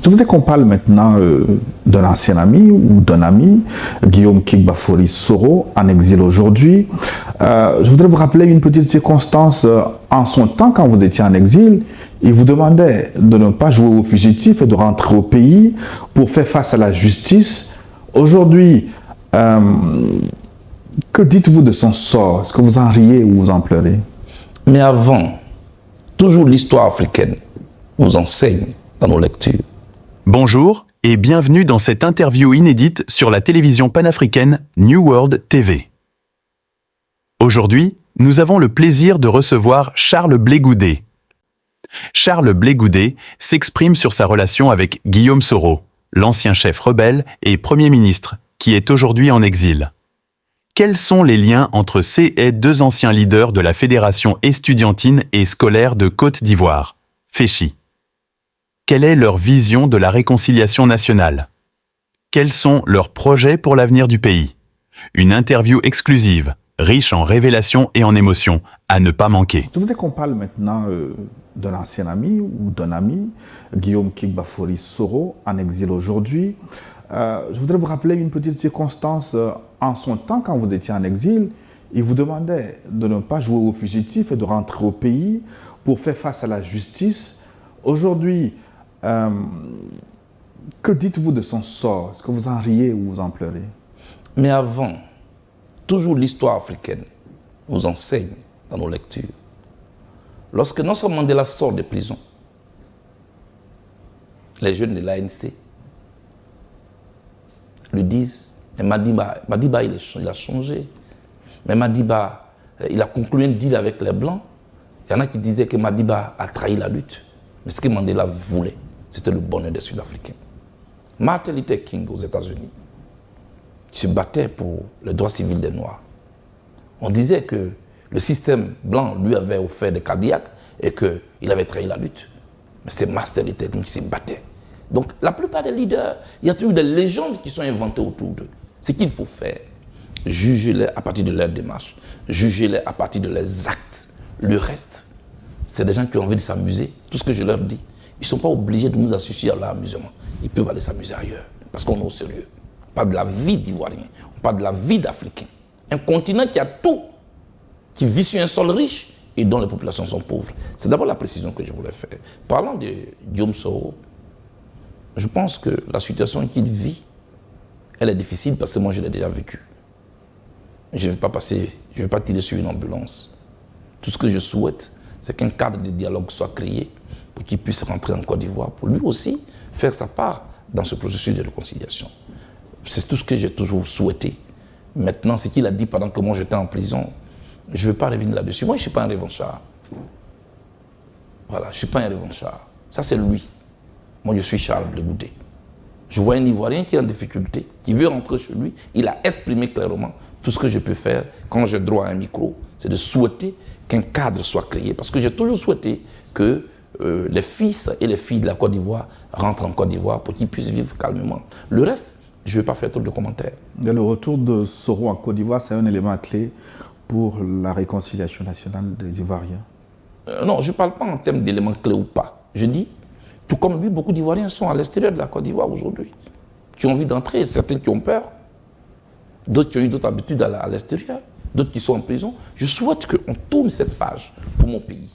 Je voudrais qu'on parle maintenant d'un ancien ami ou d'un ami, Guillaume Kigbafori Soro, en exil aujourd'hui. Je voudrais vous rappeler une petite circonstance. En son temps, quand vous étiez en exil, il vous demandait de ne pas jouer au fugitif et de rentrer au pays pour faire face à la justice. Aujourd'hui, que dites-vous de son sort? Est-ce que vous en riez ou vous en pleurez? Mais avant, toujours l'histoire africaine nous enseigne dans nos lectures. Bonjour et bienvenue dans cette interview inédite sur la télévision panafricaine New World TV. Aujourd'hui, nous avons le plaisir de recevoir Charles Blé Goudé. Charles Blé Goudé s'exprime sur sa relation avec Guillaume Soro, l'ancien chef rebelle et Premier ministre, qui est aujourd'hui en exil. Quels sont les liens entre ces deux anciens leaders de la Fédération estudiantine et scolaire de Côte d'Ivoire, FECHI? Quelle est leur vision de la réconciliation nationale? Quels sont leurs projets pour l'avenir du pays? Une interview exclusive, riche en révélations et en émotions, à ne pas manquer. Je voudrais qu'on parle maintenant d'un ancien ami ou d'un ami, Guillaume Kigbafori Soro, en exil aujourd'hui. Je voudrais vous rappeler une petite circonstance. En son temps, quand vous étiez en exil, il vous demandait de ne pas jouer au fugitif et de rentrer au pays pour faire face à la justice. Aujourd'hui, que dites-vous de son sort? Est-ce que vous en riez ou vous en pleurez? Mais avant, toujours l'histoire africaine nous enseigne dans nos lectures. Lorsque Nelson Mandela sort de prison, les jeunes de l'ANC lui disent « Madiba, il a changé. Mais Madiba, il a conclu un deal avec les Blancs. » Il y en a qui disaient que Madiba a trahi la lutte. Mais ce que Mandela voulait, c'était le bonheur des Sud-Africains. Martin Luther King aux États-Unis se battait pour le droit civil des Noirs. On disait que le système blanc lui avait offert des cardiaques et qu'il avait trahi la lutte. Mais c'est Martin Luther King qui se battait. Donc la plupart des leaders, il y a toujours des légendes qui sont inventées autour d'eux. Ce qu'il faut faire, jugez-les à partir de leur démarche, jugez-les à partir de leurs actes. Le reste, c'est des gens qui ont envie de s'amuser. Tout ce que je leur dis, ils ne sont pas obligés de nous associer à leur amusement. Ils peuvent aller s'amuser ailleurs, parce qu'on est au sérieux. On parle de la vie d'Ivoirien, on parle de la vie d'Africain. Un continent qui a tout, qui vit sur un sol riche et dont les populations sont pauvres. C'est d'abord la précision que je voulais faire. Parlant de Guillaume Soro, je pense que la situation qu'il vit, elle est difficile parce que moi je l'ai déjà vécue. Je ne vais pas tirer sur une ambulance. Tout ce que je souhaite, c'est qu'un cadre de dialogue soit créé pour qu'il puisse rentrer en Côte d'Ivoire, pour lui aussi faire sa part dans ce processus de réconciliation. C'est tout ce que j'ai toujours souhaité. Maintenant, ce qu'il a dit pendant que moi j'étais en prison, je ne vais pas revenir là-dessus. Moi, je ne suis pas un revanchard. Voilà, je ne suis pas un revanchard. Ça, c'est lui. Moi, je suis Charles Blé Goudé. Je vois un Ivoirien qui est en difficulté, qui veut rentrer chez lui. Il a exprimé clairement tout ce que je peux faire quand j'ai droit à un micro, c'est de souhaiter qu'un cadre soit créé. Parce que j'ai toujours souhaité que les fils et les filles de la Côte d'Ivoire rentrent en Côte d'Ivoire pour qu'ils puissent vivre calmement. Le reste, je ne vais pas faire trop de commentaires. Le retour de Soro en Côte d'Ivoire, c'est un élément clé pour la réconciliation nationale des Ivoiriens. Non, je ne parle pas en termes d'éléments clés ou pas. Je dis, tout comme lui, beaucoup d'Ivoiriens sont à l'extérieur de la Côte d'Ivoire aujourd'hui, qui ont envie d'entrer, certains qui ont peur, d'autres qui ont eu d'autres habitudes à l'extérieur, d'autres qui sont en prison. Je souhaite qu'on tourne cette page pour mon pays.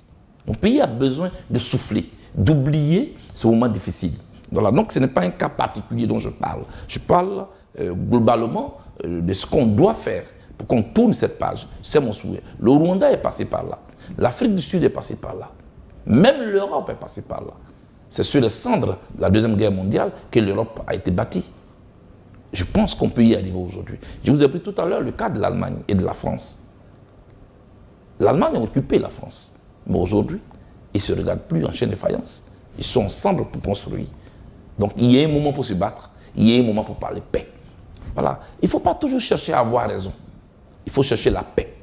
Mon pays a besoin de souffler, d'oublier ce moment difficile. Donc ce n'est pas un cas particulier dont je parle. Je parle globalement de ce qu'on doit faire pour qu'on tourne cette page. C'est mon souhait. Le Rwanda est passé par là. L'Afrique du Sud est passée par là. Même l'Europe est passée par là. C'est sur les cendres de la Deuxième Guerre mondiale que l'Europe a été bâtie. Je pense qu'on peut y arriver aujourd'hui. Je vous ai pris tout à l'heure le cas de l'Allemagne et de la France. L'Allemagne a occupé la France. Mais aujourd'hui, ils ne se regardent plus en chaîne de faïence. Ils sont ensemble pour construire. Donc il y a un moment pour se battre, il y a un moment pour parler paix. Voilà. Il ne faut pas toujours chercher à avoir raison. Il faut chercher la paix.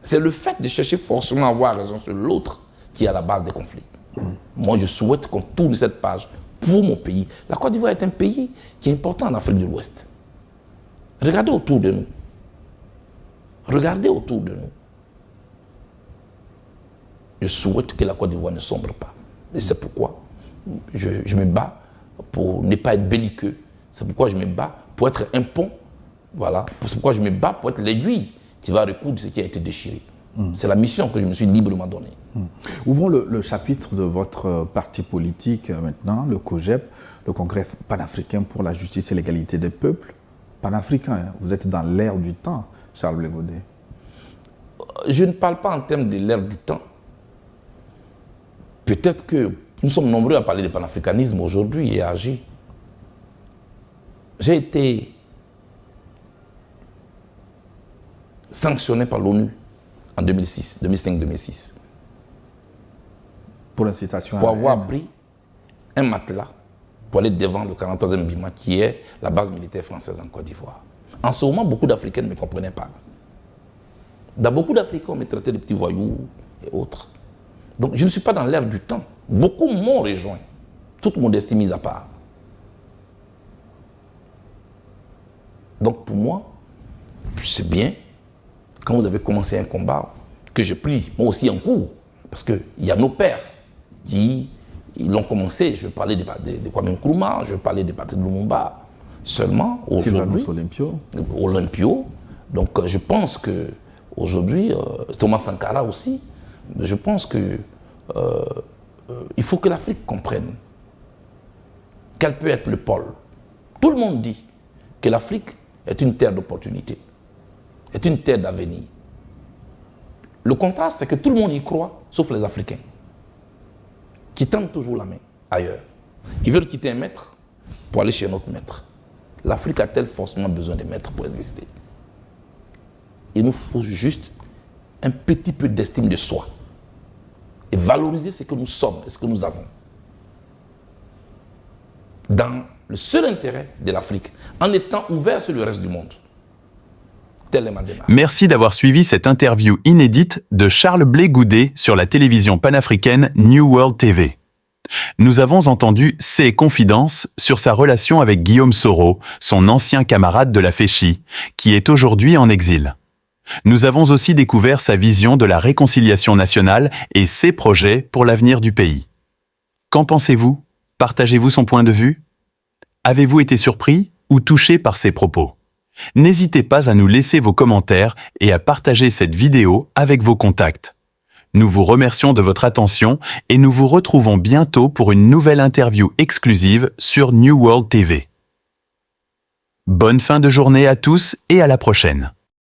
C'est le fait de chercher forcément à avoir raison sur l'autre qui est à la base des conflits. Moi, je souhaite qu'on tourne cette page pour mon pays. La Côte d'Ivoire est un pays qui est important en Afrique de l'Ouest. Regardez autour de nous. Regardez autour de nous. Je souhaite que la Côte d'Ivoire ne sombre pas. Et c'est pourquoi je me bats pour ne pas être belliqueux. C'est pourquoi je me bats pour être un pont. Voilà. C'est pourquoi je me bats pour être l'aiguille qui va recoudre ce qui a été déchiré. C'est la mission que je me suis librement donnée. Ouvrons le chapitre de votre parti politique maintenant, le COJEP, le Congrès panafricain pour la justice et l'égalité des peuples. Panafricain, hein. Vous êtes dans l'ère du temps, Charles Blé-Goudet. Je ne parle pas en termes de l'ère du temps. Peut-être que nous sommes nombreux à parler de panafricanisme aujourd'hui et à agir. J'ai été sanctionné par l'ONU en 2005-2006. Pour l'incitation à Pour la avoir haine. pris un matelas pour aller devant le 43e BIMA, qui est la base militaire française en Côte d'Ivoire. En ce moment, beaucoup d'Africains ne me comprenaient pas. Dans beaucoup d'Africains, on me traitait de petits voyous et autres. Donc, je ne suis pas dans l'ère du temps. Beaucoup m'ont rejoint, toute modestie mise à part. Donc, pour moi, c'est bien, quand vous avez commencé un combat, que j'ai pris, moi aussi, en cours. Parce qu'il y a nos pères qui l'ont commencé. Je parlais de Kwame Nkrumah, je parlais de Patrice Lumumba. Seulement, aujourd'hui, Olympio. Donc, je pense que aujourd'hui, Thomas Sankara aussi, je pense que il faut que l'Afrique comprenne qu'elle peut être le pôle. Tout le monde dit que l'Afrique est une terre d'opportunité, est une terre d'avenir. Le contraste, c'est que tout le monde y croit, sauf les Africains, qui tendent toujours la main ailleurs. Ils veulent quitter un maître pour aller chez un autre maître. L'Afrique a-t-elle forcément besoin de maîtres pour exister? Il nous faut juste un petit peu d'estime de soi et valoriser ce que nous sommes et ce que nous avons dans le seul intérêt de l'Afrique, en étant ouvert sur le reste du monde. Telle est ma démarche. Merci d'avoir suivi cette interview inédite de Charles Blé-Goudet sur la télévision panafricaine New World TV. Nous avons entendu ses confidences sur sa relation avec Guillaume Soro, son ancien camarade de la FECHI, qui est aujourd'hui en exil. Nous avons aussi découvert sa vision de la réconciliation nationale et ses projets pour l'avenir du pays. Qu'en pensez-vous? Partagez-vous son point de vue? Avez-vous été surpris ou touché par ses propos? N'hésitez pas à nous laisser vos commentaires et à partager cette vidéo avec vos contacts. Nous vous remercions de votre attention et nous vous retrouvons bientôt pour une nouvelle interview exclusive sur New World TV. Bonne fin de journée à tous et à la prochaine.